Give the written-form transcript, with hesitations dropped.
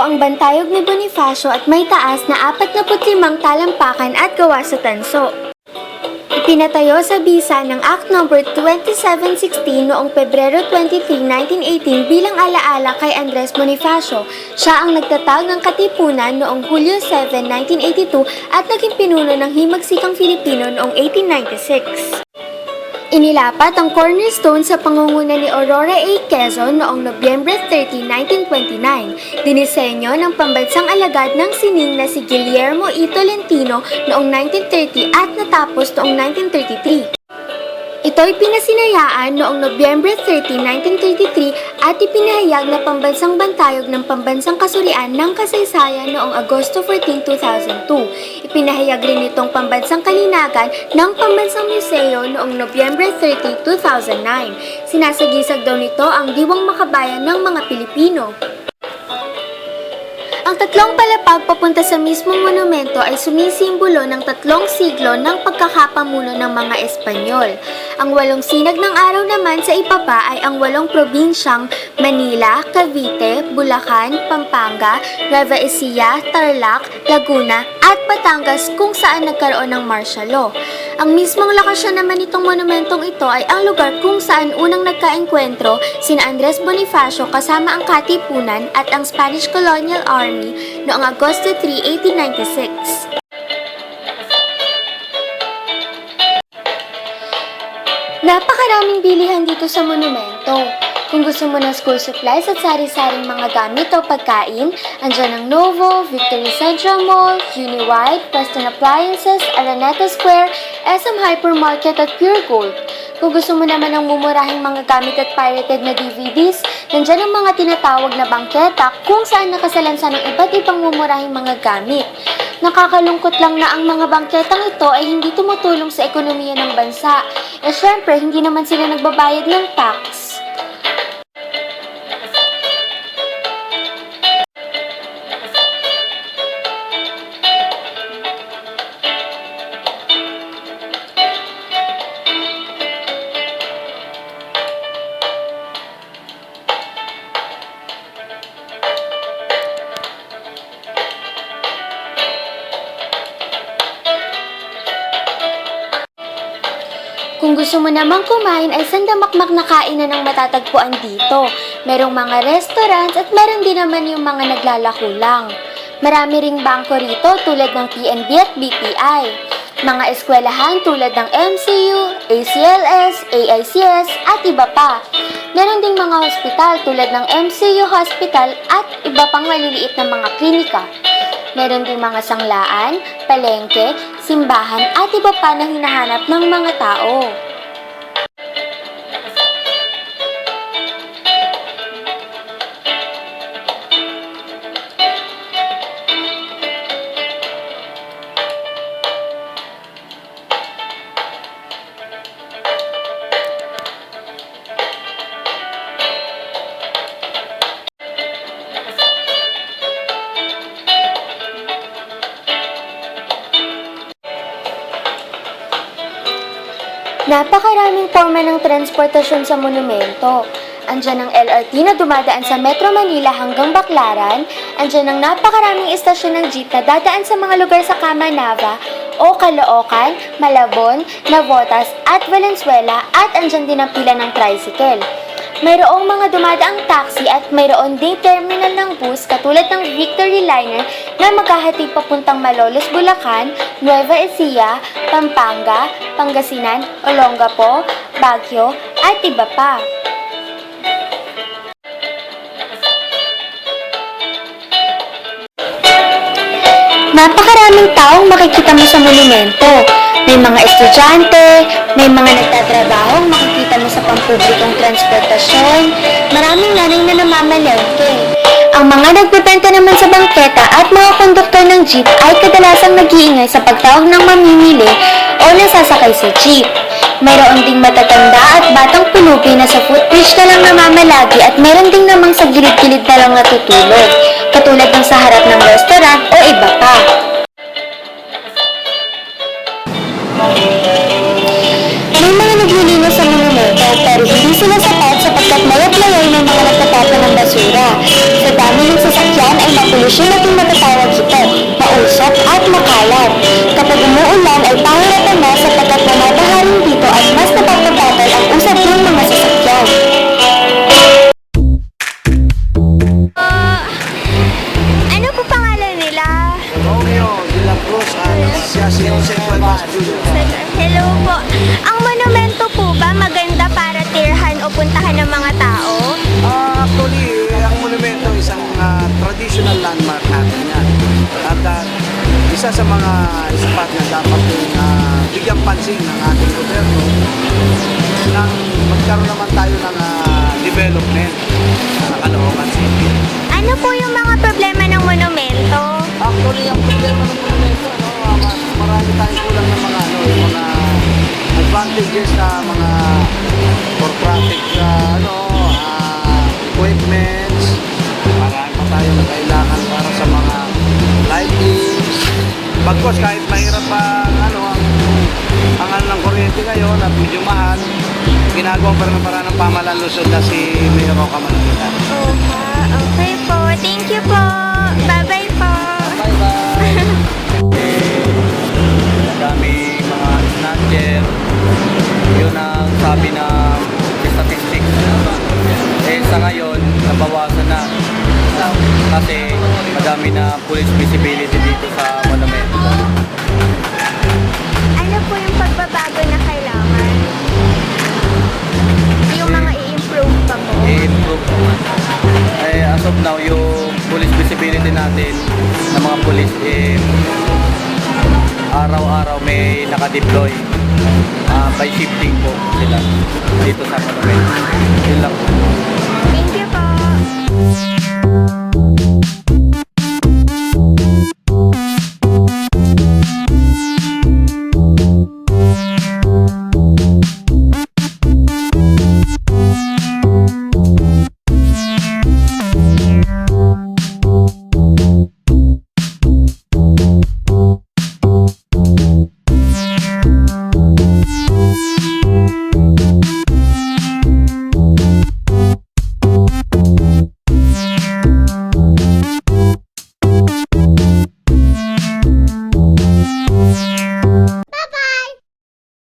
ang bantayog ni Bonifacio at may taas na 45 talampakan at gawa sa tanso. Ipinatayo sa bisa ng Act No. 2716 noong Pebrero 23, 1918 bilang alaala kay Andres Bonifacio. Siya ang nagtatag ng Katipunan noong Hulyo 7, 1982 at naging pinuno ng Himagsikang Filipino noong 1896. Inilapat ang cornerstone sa pangunguna ni Aurora A. Quezon noong Nobyembre 30, 1929. Dinisenyo ng pambansang alagad ng sining na si Guillermo E. Tolentino noong 1930 at natapos noong 1933. Ito'y pinasinayaan noong Nobyembre 30, 1933 at ipinahayag na pambansang bantayog ng Pambansang Kasurian ng Kasaysayan noong Agosto 14, 2002. Ipinahayag rin itong pambansang kalinagan ng Pambansang Museo noong Nobyembre 30, 2009. Sinasagisag daw nito ang diwang makabayan ng mga Pilipino. Ang tatlong palapag papunta sa mismong monumento ay sumisimbolo ng 3 siglo ng pagkakapamuno ng mga Espanyol. Ang 8 sinag ng araw naman sa ibaba ay ang 8 probinsyang Manila, Cavite, Bulacan, Pampanga, Nueva Ecija, Tarlac, Laguna at Batangas kung saan nagkaroon ng martial law. Ang mismong lokasyon naman itong monumentong ito ay ang lugar kung saan unang nagkaengkwentro sina Andres Bonifacio kasama ang Katipunan at ang Spanish Colonial Army noong Agosto 3, 1896. Napakaraming bilihan dito sa monumento. Kung gusto mo ng school supplies at sari-saring mga gamit o pagkain, andyan ang Novo, Victory Central Mall, Uniwide, Western Appliances, Araneta Square, SM Hypermarket at Pure Gold. Kung gusto mo naman ng mumurahing mga gamit at pirated na DVDs, nandyan ang mga tinatawag na bangketa kung saan nakasalansan ng iba't ibang mumurahing mga gamit. Nakakalungkot lang na ang mga bangketang ito ay hindi tumutulong sa ekonomiya ng bansa. Syempre, hindi naman sila nagbabayad ng tax. Kung gusto mo namang kumain ay sandamakmak na kainan ang matatagpuan dito. Merong mga restaurants at meron din naman yung mga naglalako lang. Marami ring bangko rito tulad ng PNB at BPI. Mga eskwelahan tulad ng MCU, ACLS, AICS at iba pa. Meron ding mga hospital tulad ng MCU Hospital at iba pang maliliit na mga klinika. Meron ding mga sanglaan, palengke, simbahan at iba pa na hinahanap ng mga tao. Napakaraming forma ng transportasyon sa monumento. Andyan ang LRT na dumadaan sa Metro Manila hanggang Baclaran. Andyan ang napakaraming istasyon ng jeep na dadaan sa mga lugar sa Camanava o Caloocan, Malabon, Navotas at Valenzuela at andyan din ang pila ng tricycle. Mayroong mga dumadaang taxi at mayroon ding terminal ng bus katulad ng Victory Liner na maghahatid papuntang Malolos, Bulacan, Nueva Ecija, Pampanga, Pangasinan, Olongapo, Baguio at iba pa. Napakaraming taong makikita mo sa monumento. May mga estudyante, may mga nagtatrabahong makikita mo sa pampublikong transportasyon, maraming nanay na namamalengke. Ang mga nagbebenta naman sa bangketa at mga konduktor ng jeep ay kadalasang nag-iingay sa pagtawag ng mamimili o nasasakay sa jeep. Mayroon ding matatanda at batang pulubi na sa footbridge na lang namamalagi at meron ding namang sa gilid-gilid na lang natutulog, katulad ng sa harap ng restaurant o iba pa. May mga naglilinis sa monumento pero hindi sila sapat sapagkat mayat-layay ng mga nagtatapon ng basura. Sa dami ng sasakyan ay makulong kondisyon natin matatawag ito, mausok at makalat. Kapag umuulan ay pahiratan na sapagkat mamabaharin dito at mas napapabagal ang usad ng mga sasakyan. Ano po pangalan nila? Romeo de la Cruz at siya si Jose Cuevas Jr. Hello po. Ang monumento po ba maganda para tirhan o puntahan ng mga tao? Actually, ang monumento isang traditional landmark natin yan. At isa sa mga spot na dapat bigyan pansin ng ating gobyerno nang magkaroon naman tayo ng development sa Caloocan City. Ano po yung mga problema ng monumento? Actually, ang problema ng monumento, marami tayong kulang ng mga, yung mga advantages sa mga for traffic equipments. Marami pa tayo na kailangan para sa mga lighting. Bagkos kahit mahirap pa ang ng kuryente ngayon at medyo mahal, ginagawa pa rin ng paraan ng pamahalaan Luzon na si Mayor Roca Manila. Okay po. Thank you po. Bye-bye po. Dami mga snatcher, yun ang sabi ng statistics. Sa ngayon, nabawasan na kasi madami na police visibility dito sa monumento. Ano po yung pagbabago na kailangan? Yung mga i-improve pa po? I-improve. As of now, yung police visibility natin ng mga police, araw-araw may nakadeploy. By shifting po sila dito sa monumento. Yun lang. Thank you po.